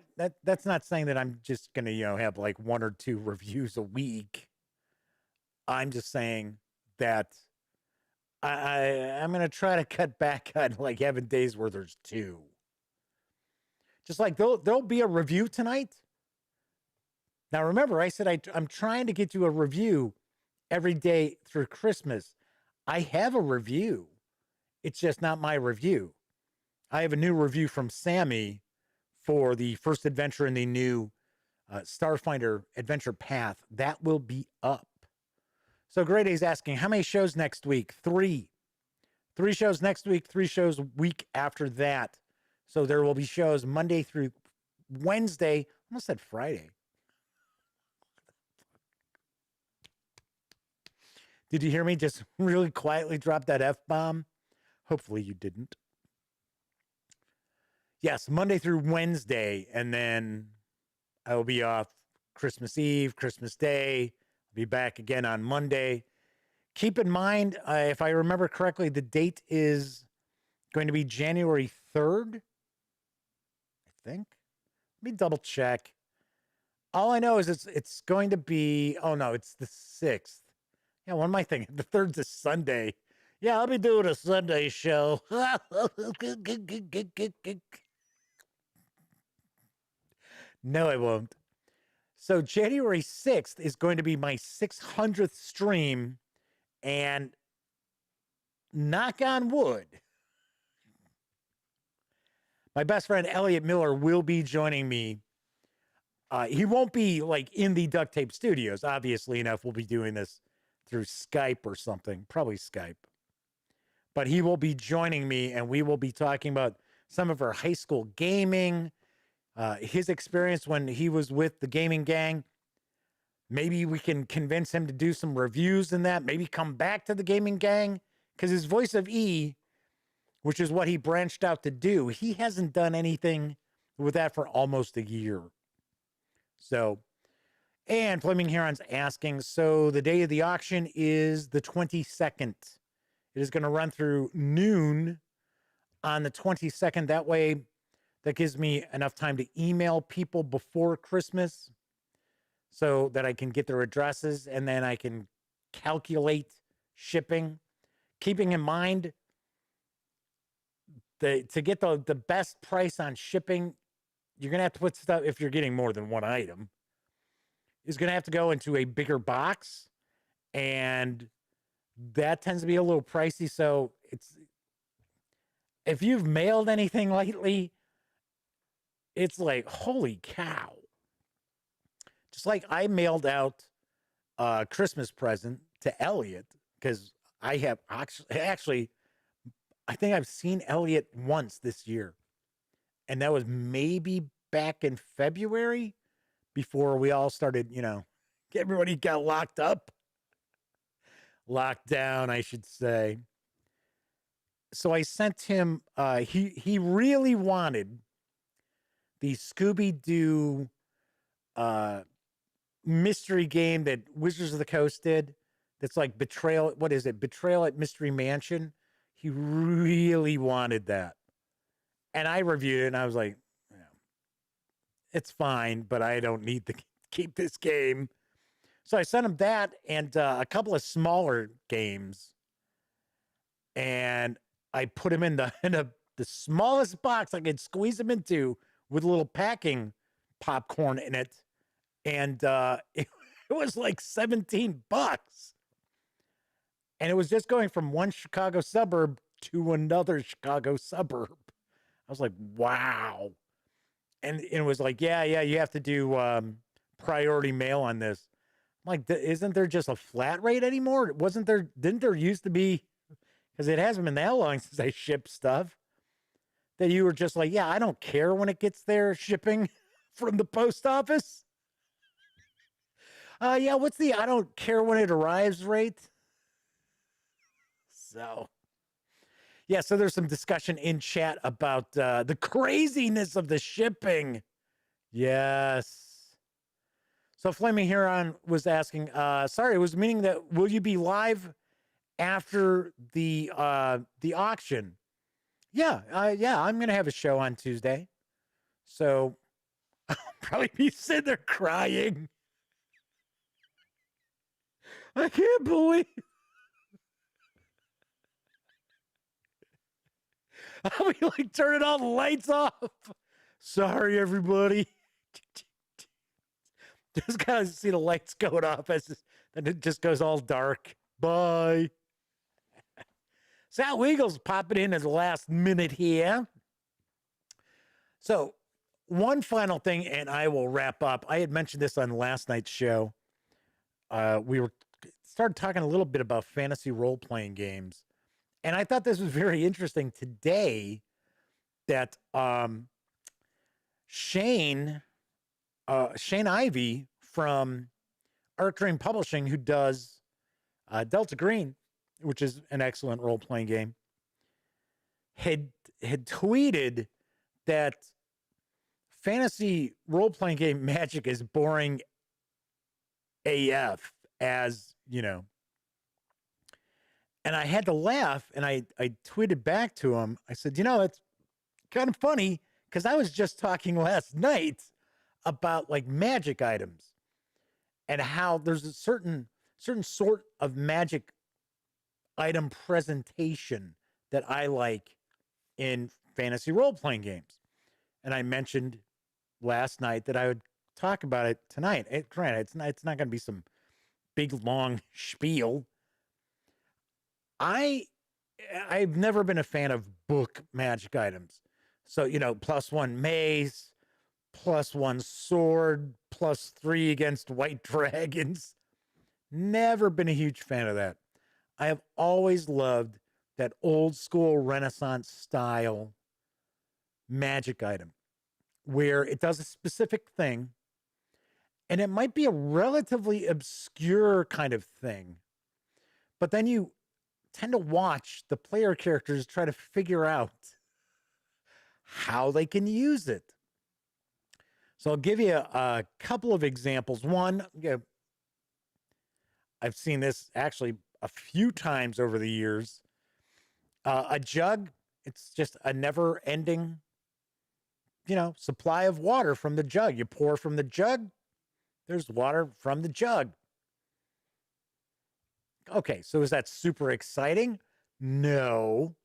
that's not saying that I'm just going to, have like one or two reviews a week. I'm just saying that I'm going to try to cut back on like having days where there's two. Just like there'll be a review tonight. Now, remember, I said I'm trying to get you a review every day through Christmas. I have a review. It's just not my review. I have a new review from Sammy for the first adventure in the new Starfinder Adventure Path. That will be up. So Grade A's asking, how many shows next week? 3. 3 shows next week, 3 shows week after that. So there will be shows Monday through Wednesday. I almost said Friday. Did you hear me just really quietly drop that F-bomb? Hopefully you didn't. Yes, Monday through Wednesday, and then I will be off Christmas Eve, Christmas Day. I'll be back again on Monday. Keep in mind, if I remember correctly, the date is going to be January 3rd, I think. Let me double check. All I know is it's going to be, oh no, it's the 6th. Yeah, what am I thinking? The 3rd's a Sunday. Yeah, I'll be doing a Sunday show. No, I won't. So January 6th is going to be my 600th stream, and knock on wood, my best friend Elliot Miller will be joining me. He won't be like in the Duct Tape Studios, obviously enough. We'll be doing this through Skype or something, probably Skype. But he will be joining me, and we will be talking about some of our high school gaming, his experience when he was with the gaming gang. Maybe we can convince him to do some reviews in that, maybe come back to the gaming gang, because his Voice of E, which is what he branched out to do, he hasn't done anything with that for almost a year. So, and Flaming Heron's asking, so the day of the auction is the 22nd. It is going to run through noon on the 22nd. That way, that gives me enough time to email people before Christmas so that I can get their addresses, and then I can calculate shipping. Keeping in mind, to get the best price on shipping, you're going to have to put stuff, if you're getting more than one item, is going to have to go into a bigger box, and that tends to be a little pricey. So if you've mailed anything lately, it's like, holy cow. Just like I mailed out a Christmas present to Elliot, because I have actually, I think I've seen Elliot once this year. And that was maybe back in February, before we all started, everybody got locked up. Locked down, I should say. So I sent him, he really wanted the Scooby-Doo mystery game that Wizards of the Coast did. That's like Betrayal. What is it? Betrayal at Mystery Mansion. He really wanted that. And I reviewed it, and I was like, it's fine, but I don't need to keep this game. So I sent him that and a couple of smaller games. And I put him in the smallest box I could squeeze him into, with a little packing popcorn in it. And it was like $17. And it was just going from one Chicago suburb to another Chicago suburb. I was like, wow. And it was like, yeah, you have to do priority mail on this. I'm Like, isn't there just a flat rate anymore? Wasn't there? Didn't there used to be? Because it hasn't been that long since I shipped stuff that you were just like, yeah, I don't care when it gets there shipping from the post office. Yeah, what's the I don't care when it arrives rate? So, yeah, so there's some discussion in chat about the craziness of the shipping. Yes. So Flaming Huron was asking, sorry, it was meaning that will you be live after the auction? Yeah, I'm gonna have a show on Tuesday. So I'll probably be sitting there crying. I can't believe I'll be like turning all the lights off. Sorry, everybody. Just gotta see the lights going off as then it just goes all dark. Bye. Sal Weagle's popping in at the last minute here. So, one final thing, and I will wrap up. I had mentioned this on last night's show. We started talking a little bit about fantasy role-playing games, and I thought this was very interesting today that Shane Ivey from Art Dream Publishing, who does Delta Green, which is an excellent role-playing game, had tweeted that fantasy role-playing game Magic is boring AF, as you know. And I had to laugh, and I tweeted back to him. I said, it's kind of funny because I was just talking last night about like magic items and how there's a certain sort of magic item presentation that I like in fantasy role-playing games. And I mentioned last night that I would talk about it tonight. Granted, it's not going to be some big long spiel. I've never been a fan of book magic items. So, +1 mace, +1 sword, +3 against white dragons. Never been a huge fan of that. I have always loved that old school Renaissance style magic item where it does a specific thing, and it might be a relatively obscure kind of thing, but then you tend to watch the player characters try to figure out how they can use it. So I'll give you a couple of examples. One, I've seen this actually a few times over the years. A jug, it's just a never-ending, supply of water from the jug. You pour from the jug, there's water from the jug. Okay, so is that super exciting? No,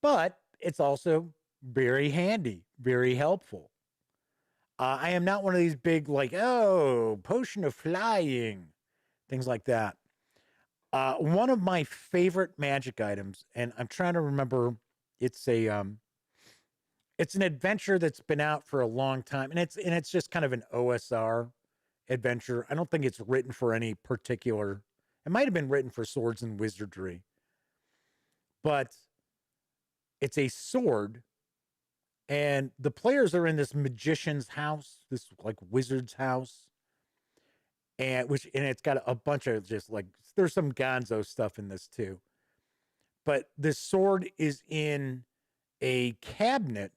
but it's also very handy, very helpful. I am not one of these big, potion of flying, things like that. One of my favorite magic items, and I'm trying to remember, it's an adventure that's been out for a long time, and it's just kind of an OSR adventure. I don't think it's written for any particular. It might have been written for Swords and Wizardry, but it's a sword, and the players are in this magician's house, this like wizard's house, and it's got a bunch of just like there's some Gonzo stuff in this too. But this sword is in a cabinet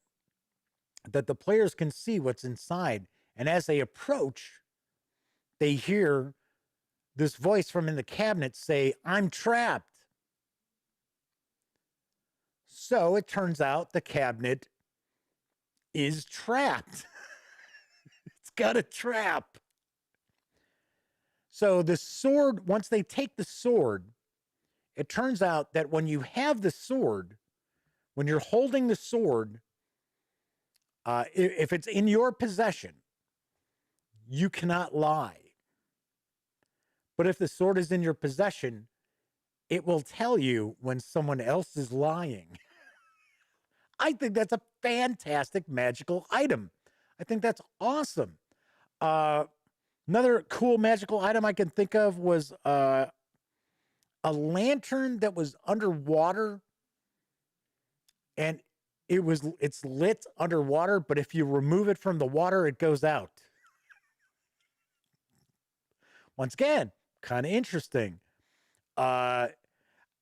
that the players can see what's inside, and as they approach, they hear this voice from in the cabinet say, "I'm trapped." So it turns out the cabinet is trapped. It's got a trap. So the sword, once they take the sword, it turns out that when you have the sword, when you're holding the sword, if it's in your possession, you cannot lie. But if the sword is in your possession, it will tell you when someone else is lying. I think that's a fantastic magical item. I think that's awesome. Another cool magical item I can think of was a lantern that was underwater, and it's lit underwater, but if you remove it from the water, it goes out. Once again, kind of interesting. Uh,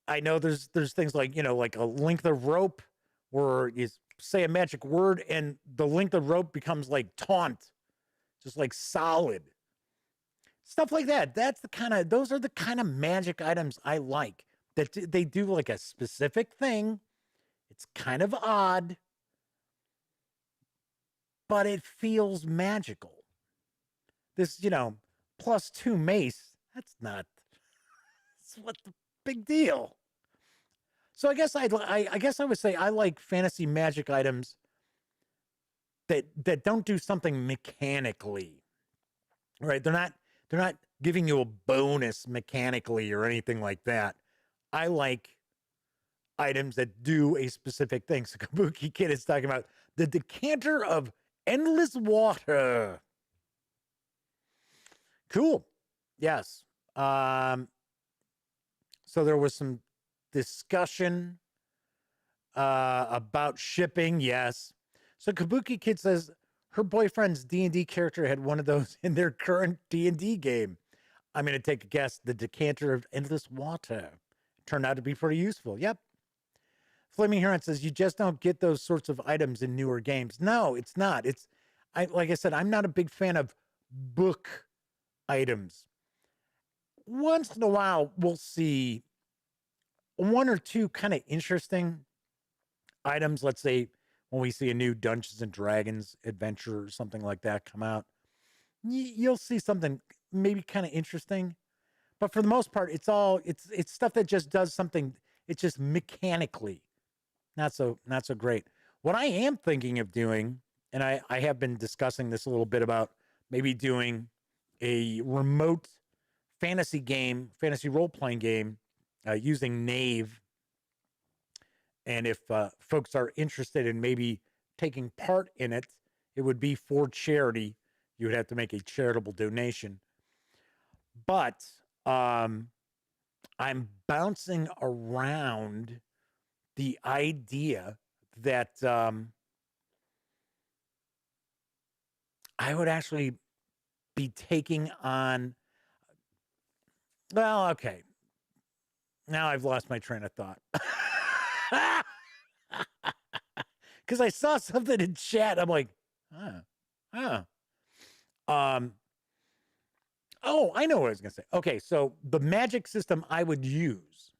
I know there's things like, like a length of rope where you say a magic word and the length of rope becomes like taunt, just like solid. Stuff like that. Those are the kind of magic items I like. That they do like a specific thing. It's kind of odd, but it feels magical. This, +2 mace, what the big deal. So I guess I would say I like fantasy magic items that don't do something mechanically. Right? They're not giving you a bonus mechanically or anything like that. I like items that do a specific thing. So Kabuki Kid is talking about the Decanter of Endless Water. Cool. Yes. So there was some discussion about shipping. Yes. So Kabuki Kid says her boyfriend's D&D character had one of those in their current D&D game. I'm going to take a guess. The Decanter of Endless Water turned out to be pretty useful. Yep. Flaming Heron says you just don't get those sorts of items in newer games. No, it's not. Like I said, I'm not a big fan of book items. Once in a while, we'll see one or two kind of interesting items. Let's say when we see a new Dungeons and Dragons adventure or something like that come out, you'll see something maybe kind of interesting. But for the most part, it's stuff that just does something. It's just mechanically not so great. What I am thinking of doing, and I have been discussing this a little bit about maybe doing a remote fantasy role-playing game using Knave. And if folks are interested in maybe taking part in it, it would be for charity. You would have to make a charitable donation. But I'm bouncing around the idea that I would actually be taking on. Well, okay. Now I've lost my train of thought. Because I saw something in chat. I'm like, oh, I know what I was going to say. Okay, so the magic system I would use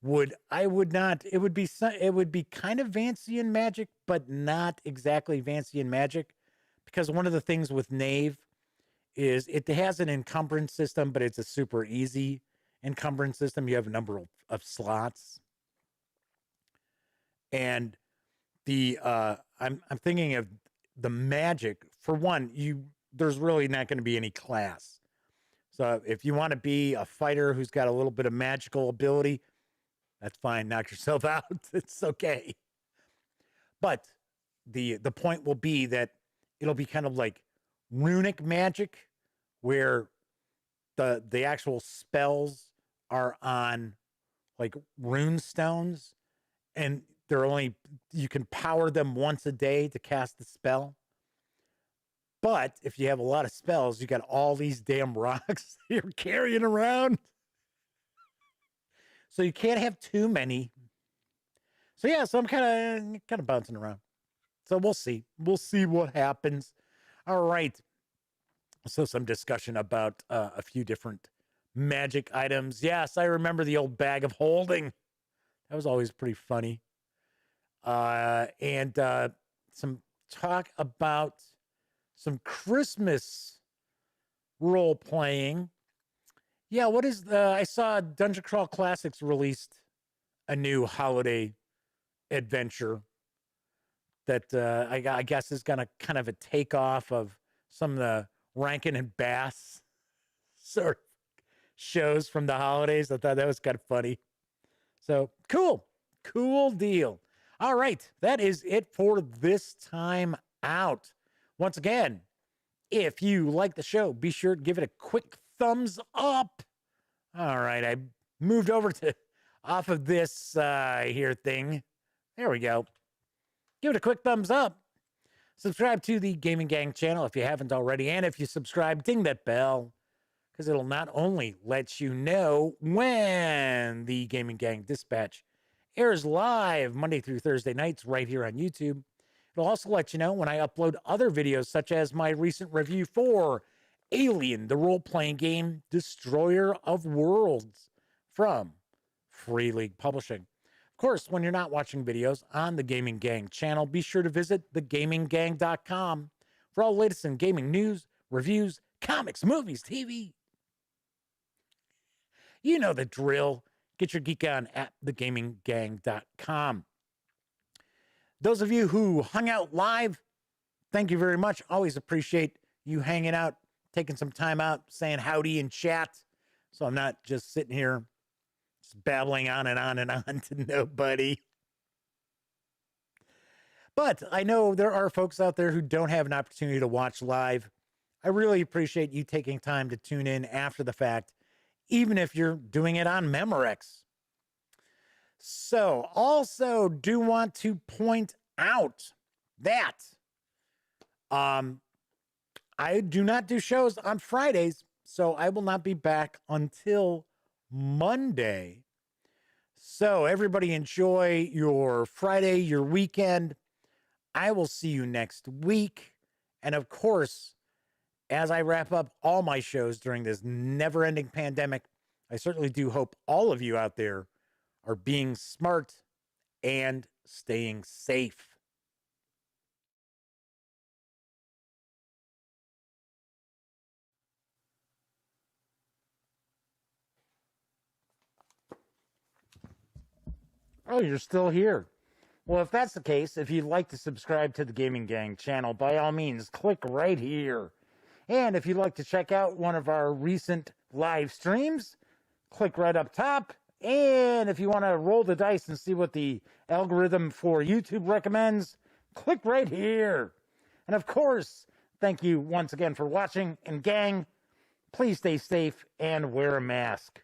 it would be kind of Vancian magic, but not exactly Vancian magic, because one of the things with Knave is it has an encumbrance system, but it's a super easy encumbrance system. You have a number of slots, and I'm thinking of the magic. For one, there's really not going to be any class. So if you want to be a fighter who's got a little bit of magical ability, that's fine. Knock yourself out. It's okay. But the point will be that it'll be kind of like runic magic, where the actual spells are on like rune stones, and you can power them once a day to cast the spell. But if you have a lot of spells, you got all these damn rocks you're carrying around. So you can't have too many. So yeah, so I'm kind of bouncing around. So we'll see. We'll see what happens. All right. So some discussion about a few different magic items. Yes, I remember the old bag of holding. That was always pretty funny. And some talk about some Christmas role playing. Yeah, I saw Dungeon Crawl Classics released a new holiday adventure that I guess is gonna kind of a takeoff of some of the Rankin and Bass sort of shows from the holidays. I thought that was kind of funny. So cool deal. All right, that is it for this time out. Once again, If you like the show, be sure to give it a quick thumbs up. All right, I moved over to off of this here thing. There we go. Give it a quick thumbs up. Subscribe to the Gaming Gang channel if you haven't already. And if you subscribe, ding that bell, because it'll not only let you know when the Gaming Gang Dispatch airs live Monday through Thursday nights right here on YouTube. It'll also let you know when I upload other videos, such as my recent review for Alien, the role-playing game Destroyer of Worlds from Free League Publishing. Of course, when you're not watching videos on the Gaming Gang channel, be sure to visit thegaminggang.com for all the latest in gaming news, reviews, comics, movies, TV. You know the drill. Get your geek on at thegaminggang.com. Those of you who hung out live, thank you very much. Always appreciate you hanging out, taking some time out, saying howdy in chat. So I'm not just sitting here just babbling on and on and on to nobody. But I know there are folks out there who don't have an opportunity to watch live. I really appreciate you taking time to tune in after the fact, even if you're doing it on Memorex. So, also do want to point out that I do not do shows on Fridays, so I will not be back until Monday. So, everybody enjoy your Friday, your weekend. I will see you next week. And of course, as I wrap up all my shows during this never-ending pandemic, I certainly do hope all of you out there are being smart and staying safe. Oh, you're still here. Well, if that's the case, if you'd like to subscribe to the Gaming Gang channel, by all means, click right here. And if you'd like to check out one of our recent live streams, click right up top. And if you want to roll the dice and see what the algorithm for YouTube recommends, click right here. And of course, thank you once again for watching. And gang, please stay safe and wear a mask.